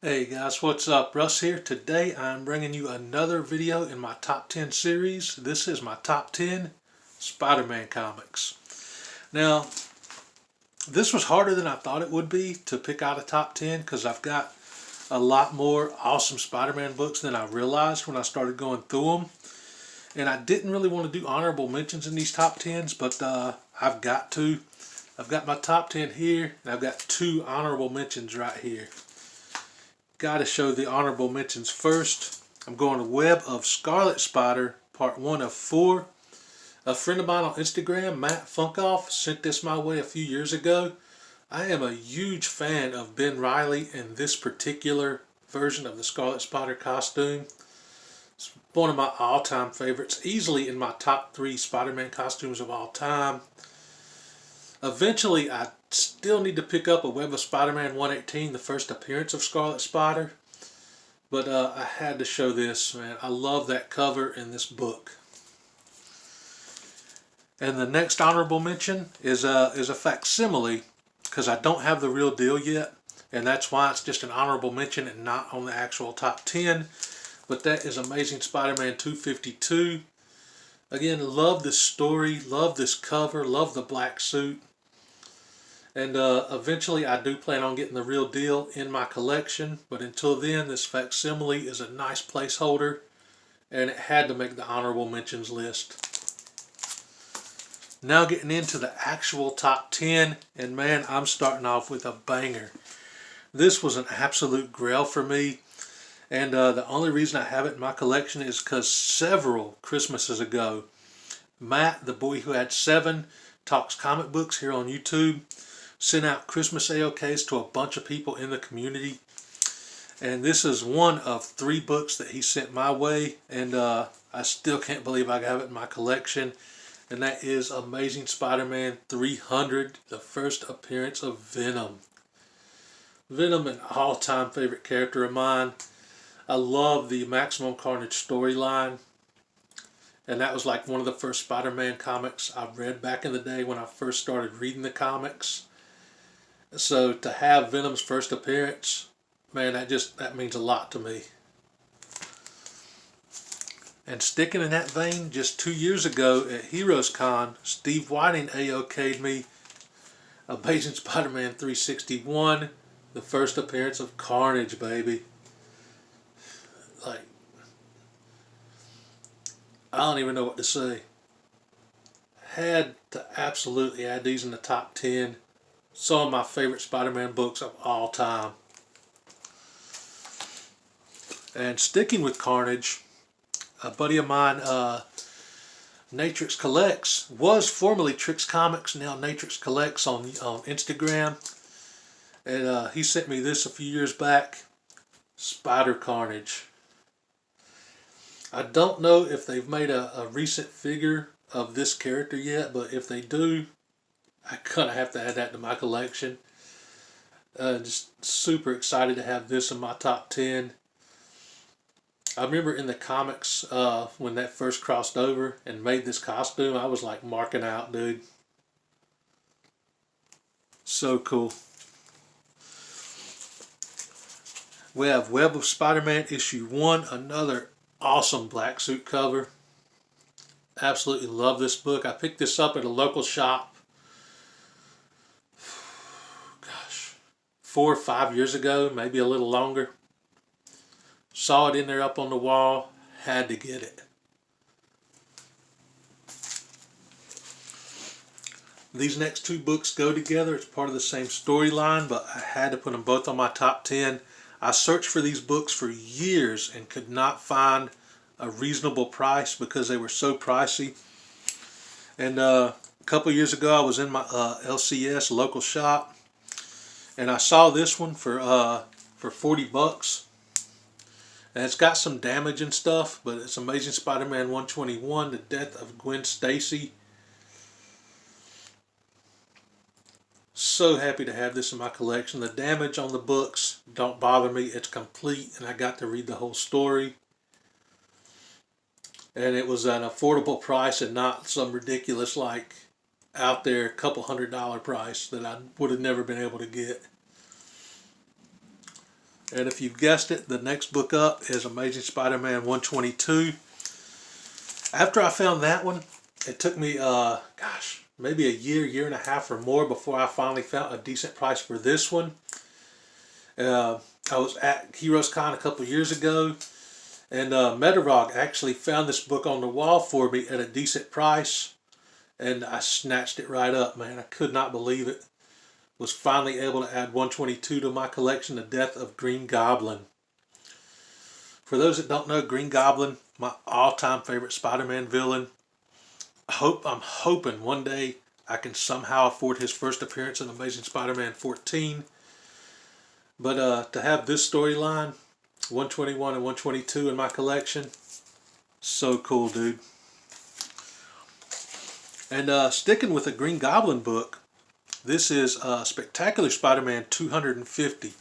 Hey guys, what's up? Russ here. Today I'm bringing you another video in my top 10 series. This is my top 10 Spider-Man comics. Now, this was harder than I thought it would be to pick out a top 10 because I've got a lot more awesome Spider-Man books than I realized when I started going through them. And I didn't really want to do honorable mentions in these top 10s, but I've got to. I've got my top 10 here, and I've got two honorable mentions right here. Got to show the honorable mentions first. I'm going to Web of Scarlet Spider, part 1 of 4. A friend of mine on Instagram, Matt Funkoff, sent this my way a few years ago. I am a huge fan of Ben Reilly in this particular version of the Scarlet Spider costume. It's one of my all-time favorites, easily in my top 3 Spider-Man costumes of all time. Eventually, I still need to pick up a Web of Spider-Man 118, the first appearance of Scarlet Spider. But I had to show this, man. I love that cover in this book. And the next honorable mention is a facsimile, because I don't have the real deal yet. And that's why it's just an honorable mention and not on the actual top 10. But that is Amazing Spider-Man 252. Again, love this story, love this cover, love the black suit. And eventually I do plan on getting the real deal in my collection, but until then this facsimile is a nice placeholder and it had to make the honorable mentions list. Now getting into the actual top 10, and man, I'm starting off with a banger. This was an absolute grail for me, and the only reason I have it in my collection is because several Christmases ago, Matt, the boy who had 7, talks comic books here on YouTube, sent out Christmas AOKs to a bunch of people in the community. And this is one of 3 books that he sent my way. And I still can't believe I have it in my collection. And that is Amazing Spider-Man 300, the first appearance of Venom. Venom, an all-time favorite character of mine. I love the Maximum Carnage storyline. And that was like one of the first Spider-Man comics I read back in the day when I first started reading the comics. So to have Venom's first appearance, man, that means a lot to me. And sticking in that vein, just 2 years ago at Heroes Con, Steve Whiting AOK'd me Amazing Spider-Man 361, the first appearance of Carnage, baby. Like, I don't even know what to say. Had to absolutely add these in the top 10. Some of my favorite Spider-Man books of all time. And sticking with Carnage, a buddy of mine, Natrix Collects, was formerly Trix Comics, now Natrix Collects on Instagram. And he sent me this a few years back, Spider Carnage. I don't know if they've made a recent figure of this character yet, but if they do, I kind of have to add that to my collection. Just super excited to have this in my top 10. I remember in the comics when that first crossed over and made this costume, I was like marking out, dude. So cool. We have Web of Spider-Man issue 1, another awesome black suit cover. Absolutely love this book. I picked this up at a local shop 4 or 5 years ago, maybe a little longer. Saw it in there up on the wall, had to get it. These next 2 books go together. It's part of the same storyline, but I had to put them both on my top 10. I searched for these books for years and could not find a reasonable price because they were so pricey. And a couple years ago I was in my LCS local shop, and I saw this one for $40, and it's got some damage and stuff, but it's Amazing Spider-Man 121, The Death of Gwen Stacy. So happy to have this in my collection. The damage on the books don't bother me. It's complete, and I got to read the whole story. And it was an affordable price and not some ridiculous, like, out there couple $100 price that I would have never been able to get. And if you've guessed it, the next book up is Amazing Spider-Man 122. After I found that one, it took me, gosh, maybe a year and a half or more before I finally found a decent price for this one. I was at Heroes Con a couple years ago, and Metarog actually found this book on the wall for me at a decent price, and I snatched it right up, man. I could not believe it. Was finally able to add 122 to my collection, The Death of Green Goblin. For those that don't know, Green Goblin, my all-time favorite Spider-Man villain. I'm hoping one day I can somehow afford his first appearance in Amazing Spider-Man 14. But to have this storyline, 121 and 122 in my collection, so cool, dude. And sticking with the Green Goblin book, this is Spectacular Spider-Man 250.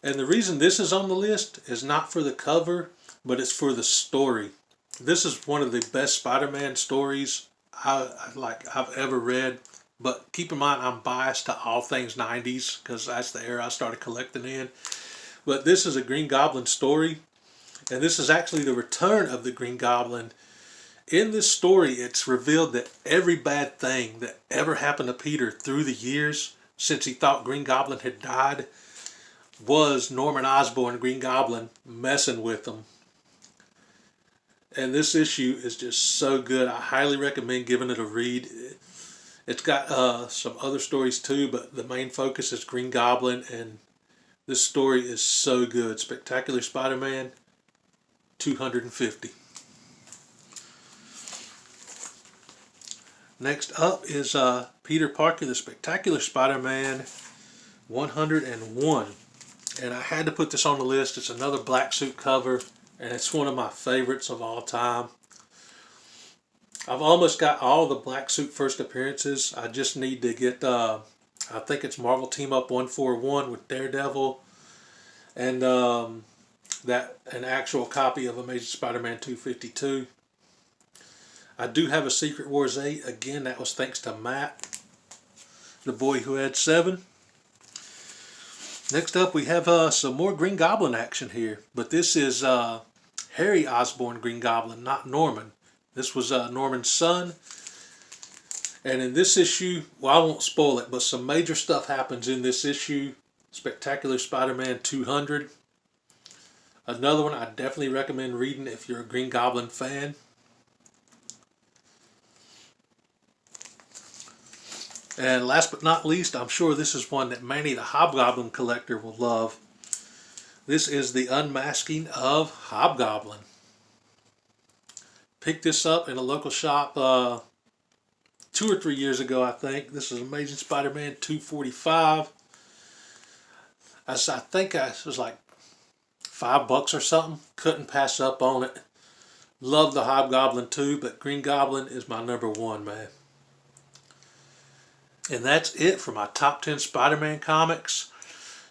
And the reason this is on the list is not for the cover, but it's for the story. This is one of the best Spider-Man stories I've ever read. But keep in mind, I'm biased to all things 90s because that's the era I started collecting in. But this is a Green Goblin story, and this is actually the return of the Green Goblin. In this story, it's revealed that every bad thing that ever happened to Peter through the years, since he thought Green Goblin had died, was Norman Osborn, Green Goblin, messing with him. And this issue is just so good. I highly recommend giving it a read. It's got some other stories too, but the main focus is Green Goblin, and this story is so good. Spectacular Spider-Man 250. Next up is Peter Parker, the Spectacular Spider-Man 101. And I had to put this on the list. It's another black suit cover, and it's one of my favorites of all time. I've almost got all the black suit first appearances. I just need to get, I think it's Marvel Team Up 141 with Daredevil, and an actual copy of Amazing Spider-Man 252. I do have a Secret Wars 8. Again, that was thanks to Matt, the boy who had 7. Next up, we have some more Green Goblin action here. But this is Harry Osborn Green Goblin, not Norman. This was Norman's son. And in this issue, well, I won't spoil it, but some major stuff happens in this issue. Spectacular Spider-Man 200. Another one I definitely recommend reading if you're a Green Goblin fan. And last but not least, I'm sure this is one that Manny the Hobgoblin collector will love. This is The Unmasking of Hobgoblin. Picked this up in a local shop 2 or 3 years ago, I think. This is Amazing Spider-Man 245. I think it was like $5 or something. Couldn't pass up on it. Love the Hobgoblin too, but Green Goblin is my #1, man. And that's it for my top 10 Spider-Man comics.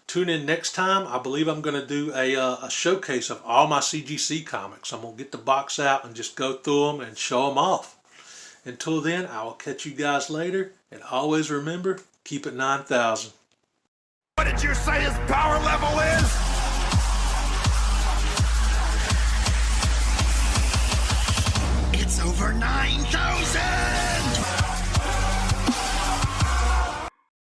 Tune in next time. I believe I'm going to do a showcase of all my CGC comics. I'm going to get the box out and just go through them and show them off. Until then, I will catch you guys later. And always remember, keep it 9,000. What did you say his power level is? It's over 9,000!